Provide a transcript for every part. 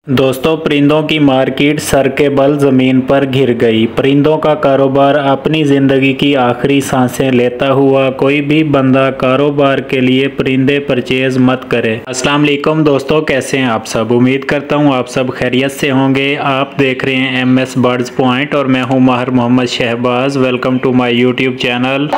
दोस्तों, परिंदों की मार्केट सर के बल ज़मीन पर घिर गई। परिंदों का कारोबार अपनी ज़िंदगी की आखिरी सांसें लेता हुआ। कोई भी बंदा कारोबार के लिए परिंदे परचेज मत करे। अस्सलाम वालेकुम दोस्तों, कैसे हैं आप सब। उम्मीद करता हूं आप सब खैरियत से होंगे। आप देख रहे हैं MS बर्ड्स पॉइंट और मैं हूं Mahir Mohammad Shahbaz. Welcome to my YouTube channel.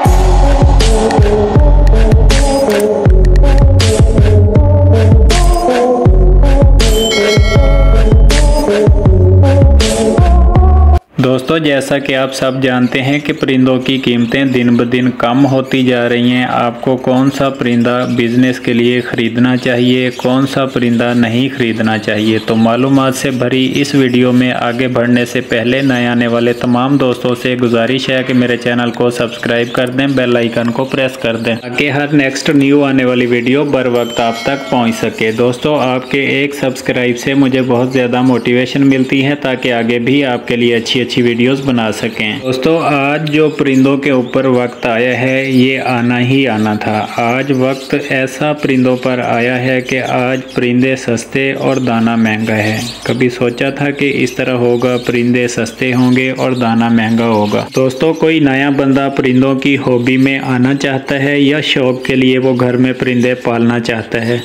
दोस्तों, जैसा कि आप सब जानते हैं कि परिंदों की कीमतें दिन ब दिन कम होती जा रही हैं। आपको कौन सा परिंदा बिज़नेस के लिए ख़रीदना चाहिए, कौन सा परिंदा नहीं ख़रीदना चाहिए, तो मालूमात से भरी इस वीडियो में आगे बढ़ने से पहले नए आने वाले तमाम दोस्तों से गुजारिश है कि मेरे चैनल को सब्सक्राइब कर दें, बेल आइकन को प्रेस कर दें ताकि हर नेक्स्ट न्यू आने वाली वीडियो बर वक्त आप तक पहुँच सके। दोस्तों, आपके एक सब्सक्राइब से मुझे बहुत ज़्यादा मोटिवेशन मिलती है ताकि आगे भी आपके लिए अच्छी वीडियोस बना सकें। दोस्तों, आज जो परिंदों के ऊपर वक्त आया है ये आना ही आना था। आज वक्त ऐसा परिंदों पर आया है कि आज परिंदे सस्ते और दाना महंगा है। कभी सोचा था कि इस तरह होगा, परिंदे सस्ते होंगे और दाना महंगा होगा। दोस्तों, कोई नया बंदा परिंदों की हॉबी में आना चाहता है या शौक के लिए वो घर में परिंदे पालना चाहता है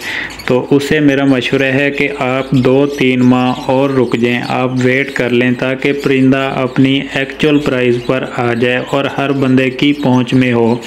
तो उसे मेरा मशवरा है कि आप 2-3 माह और रुक जाएं। आप वेट कर लें ताकि परिंदा अपनी एक्चुअल प्राइस पर आ जाए और हर बंदे की पहुंच में हो।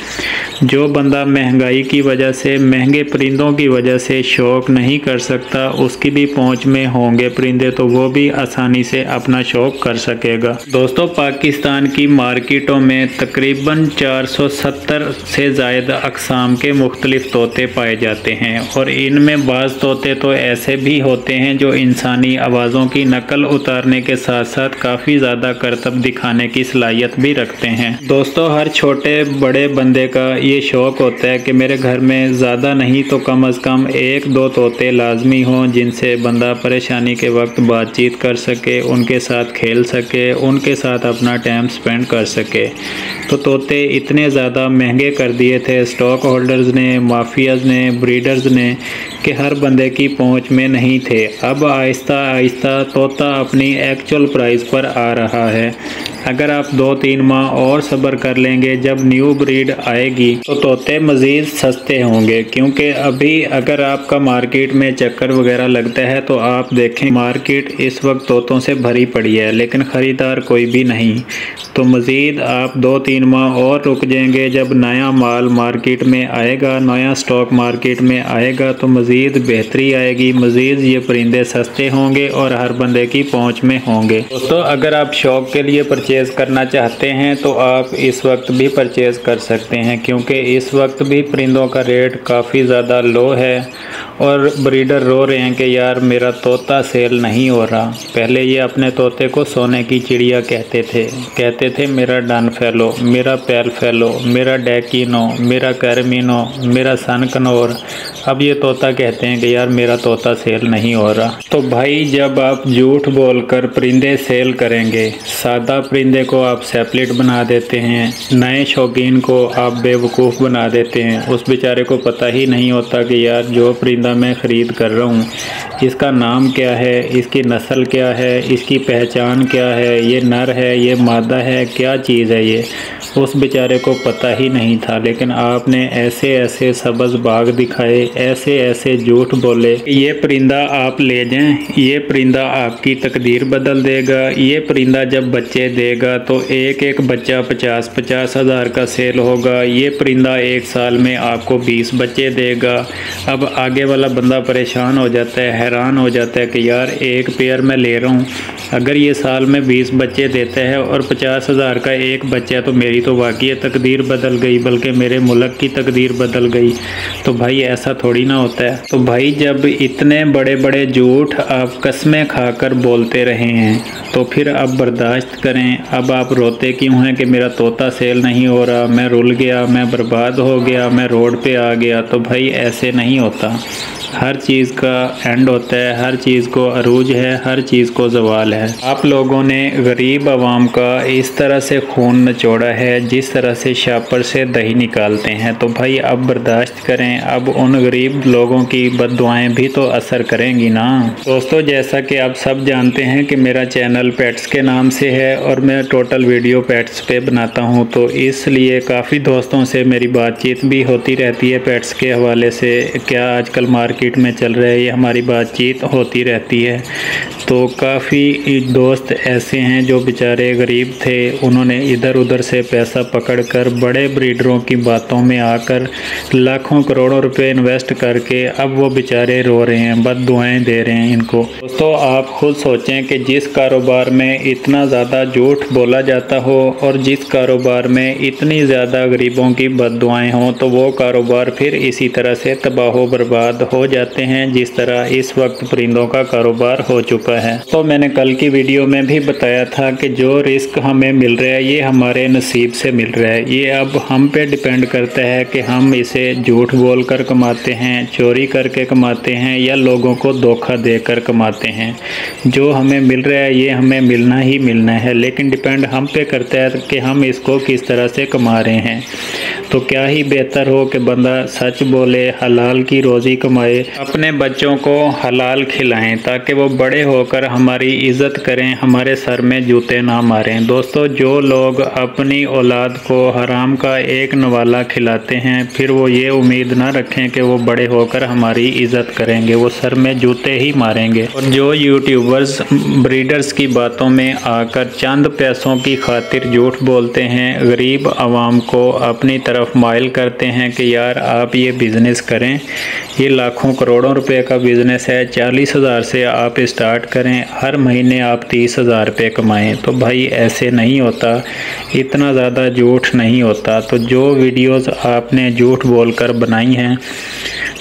जो बंदा महंगाई की वजह से, महंगे परिंदों की वजह से शौक़ नहीं कर सकता, उसकी भी पहुंच में होंगे परिंदे तो वो भी आसानी से अपना शौक़ कर सकेगा। दोस्तों, पाकिस्तान की मार्केटों में तकरीबन 470 से ज़ायद अक़साम के मुख्तलिफ तोते पाए जाते हैं और इनमें बाज़ तोते तो ऐसे भी होते हैं जो इंसानी आवाज़ों की नकल उतारने के साथ साथ काफ़ी ज़्यादा करतब दिखाने की सलाहियत भी रखते हैं। दोस्तों, हर छोटे बड़े बंदे का ये शौक़ होता है कि मेरे घर में ज़्यादा नहीं तो कम अज़ कम 1-2 तोते लाजमी हों जिनसे बंदा परेशानी के वक्त बातचीत कर सके, उनके साथ खेल सके, उनके साथ अपना टाइम स्पेंड कर सके। तो तोते इतने ज़्यादा महंगे कर दिए थे स्टॉक होल्डर्स ने, माफियाज़ ने, ब्रीडर्स ने कि हर बंदे की पहुंच में नहीं थे। अब आहिस्ता आहिस्ता तोता अपनी एक्चुअल प्राइस पर आ रहा है। अगर आप 2-3 माह और सब्र कर लेंगे, जब न्यू ब्रीड आएगी तो तोते मज़ीद सस्ते होंगे। क्योंकि अभी अगर आपका मार्केट में चक्कर वगैरह लगता है तो आप देखें मार्केट इस वक्त तोतों से भरी पड़ी है लेकिन ख़रीदार कोई भी नहीं। तो मज़ीद आप 2-3 माह और रुक जाएंगे। जब नया माल मार्केट में आएगा, नया स्टॉक मार्केट में आएगा तो मज़ीद बेहतरी आएगी, मज़ीद ये परिंदे सस्ते होंगे और हर बंदे की पहुंच में होंगे। दोस्तों, अगर आप शौक़ के लिए परचेज़ करना चाहते हैं तो आप इस वक्त भी परचेज़ कर सकते हैं क्योंकि इस वक्त भी परिंदों का रेट काफ़ी ज़्यादा लो है और ब्रीडर रो रहे हैं कि यार मेरा तोता सेल नहीं हो रहा। पहले ये अपने तोते को सोने की चिड़िया कहते थे मेरा डन फेलो, मेरा पैल फेलो, मेरा डैकिनो, मेरा कैरमिनो, मेरा सन कनौर। अब ये तोता कहते हैं कि यार मेरा तोता सेल नहीं हो रहा। तो भाई, जब आप झूठ बोलकर परिंदे सेल करेंगे, सादा परिंदे को आप सेपलेट बना देते हैं, नए शौकीन को आप बेवकूफ़ बना देते हैं। उस बेचारे को पता ही नहीं होता कि यार जो परिंदा मैं ख़रीद कर रहा हूँ इसका नाम क्या है, इसकी नस्ल क्या है, इसकी पहचान क्या है, ये नर है, ये मादा है, क्या चीज़ है ये, उस बेचारे को पता ही नहीं था। लेकिन आपने ऐसे ऐसे सब्ज़ बाग दिखाए, ऐसे ऐसे झूठ बोले, ये परिंदा आप ले जाएं, ये परिंदा आपकी तकदीर बदल देगा। ये परिंदा जब बच्चे देगा तो एक बच्चा 50-50 हज़ार का सेल होगा। ये परिंदा 1 साल में आपको 20 बच्चे देगा। अब आगे वाला बंदा परेशान हो जाता है, हैरान हो जाता है कि यार एक पेयर मैं ले रहा हूँ, अगर ये साल में 20 बच्चे देता है और 50 हज़ार का एक बच्चा तो मेरी तो वाकई तकदीर बदल गई, बल्कि मेरे मुल्क की तकदीर बदल गई। तो भाई ऐसा थोड़ी ना होता है। तो भाई, जब इतने बड़े बड़े झूठ आप कस्में खाकर बोलते रहे हैं तो फिर अब बर्दाश्त करें। अब आप रोते क्यों हैं कि मेरा तोता सेल नहीं हो रहा, मैं रुल गया, मैं बर्बाद हो गया, मैं रोड पे आ गया। तो भाई ऐसे नहीं होता, हर चीज़ का एंड होता है, हर चीज़ को अरूज है, हर चीज़ को ज़वाल है। आप लोगों ने गरीब आवाम का इस तरह से खून नचोड़ा है जिस तरह से शापर से दही निकालते हैं। तो भाई अब बर्दाश्त करें, अब उन गरीब लोगों की बद्दुआएं भी तो असर करेंगी ना। दोस्तों, जैसा कि आप सब जानते हैं कि मेरा चैनल पेट्स के नाम से है और मैं टोटल वीडियो पेट्स पे बनाता हूं, तो इसलिए काफ़ी दोस्तों से मेरी बातचीत भी होती रहती है पेट्स के हवाले से। क्या आजकल मार्केट में चल रहा है, ये हमारी बातचीत होती रहती है। तो काफ़ी दोस्त ऐसे हैं जो बेचारे गरीब थे, उन्होंने इधर उधर से पैसा पकड़कर बड़े ब्रीडरों की बातों में आकर लाखों करोड़ों रुपए इन्वेस्ट करके अब वो बेचारे रो रहे हैं, बद्दुआएं दे रहे हैं इनको। दोस्तों, आप खुद सोचें कि जिस कारोबार में इतना ज़्यादा झूठ बोला जाता हो और जिस कारोबार में इतनी ज़्यादा गरीबों की बद्दुआएं हों, तो वो कारोबार फिर इसी तरह से तबाह बर्बाद हो जाते हैं जिस तरह इस वक्त परिंदों का कारोबार हो चुका है। तो मैंने कल की वीडियो में भी बताया था कि जो रिस्क हमें मिल रहा है ये हमारे नसीब से मिल रहा है। ये अब हम पे डिपेंड करता है कि हम इसे झूठ बोल कर कमाते हैं, चोरी करके कमाते हैं या लोगों को धोखा देकर कमाते हैं। जो हमें मिल रहा है ये हमें मिलना ही मिलना है, लेकिन डिपेंड हम पे करता है कि हम इसको किस तरह से कमा रहे हैं। तो क्या ही बेहतर हो कि बंदा सच बोले, हलाल की रोज़ी कमाए, अपने बच्चों को हलाल खिलाएं ताकि वो बड़े होकर हमारी इज़्ज़त करें, हमारे सर में जूते ना मारें। दोस्तों, जो लोग अपनी औलाद को हराम का एक नवाला खिलाते हैं, फिर वो ये उम्मीद ना रखें कि वो बड़े होकर हमारी इज़्ज़त करेंगे, वो सर में जूते ही मारेंगे। और जो यूट्यूबर्स ब्रीडर्स की बातों में आकर चंद पैसों की खातिर झूठ बोलते हैं, गरीब आवाम को अपनी तरफ माइल करते हैं कि यार आप ये बिज़नेस करें, ये लाखों करोड़ों रुपए का बिज़नेस है, 40,000 से आप स्टार्ट करें, हर महीने आप 30,000 रुपये कमाएं। तो भाई ऐसे नहीं होता, इतना ज़्यादा झूठ नहीं होता। तो जो वीडियोस आपने झूठ बोलकर बनाई हैं,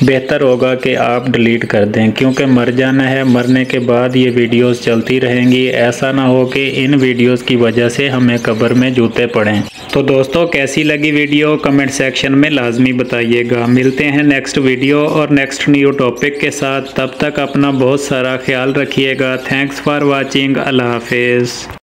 बेहतर होगा कि आप डिलीट कर दें, क्योंकि मर जाना है, मरने के बाद ये वीडियोस चलती रहेंगी। ऐसा ना हो कि इन वीडियोस की वजह से हमें कब्र में जूते पड़ें। तो दोस्तों, कैसी लगी वीडियो कमेंट सेक्शन में लाजमी बताइएगा। मिलते हैं नेक्स्ट वीडियो और नेक्स्ट न्यू टॉपिक के साथ। तब तक अपना बहुत सारा ख्याल रखिएगा। Thanks for watching. अल्लाह हाफिज़।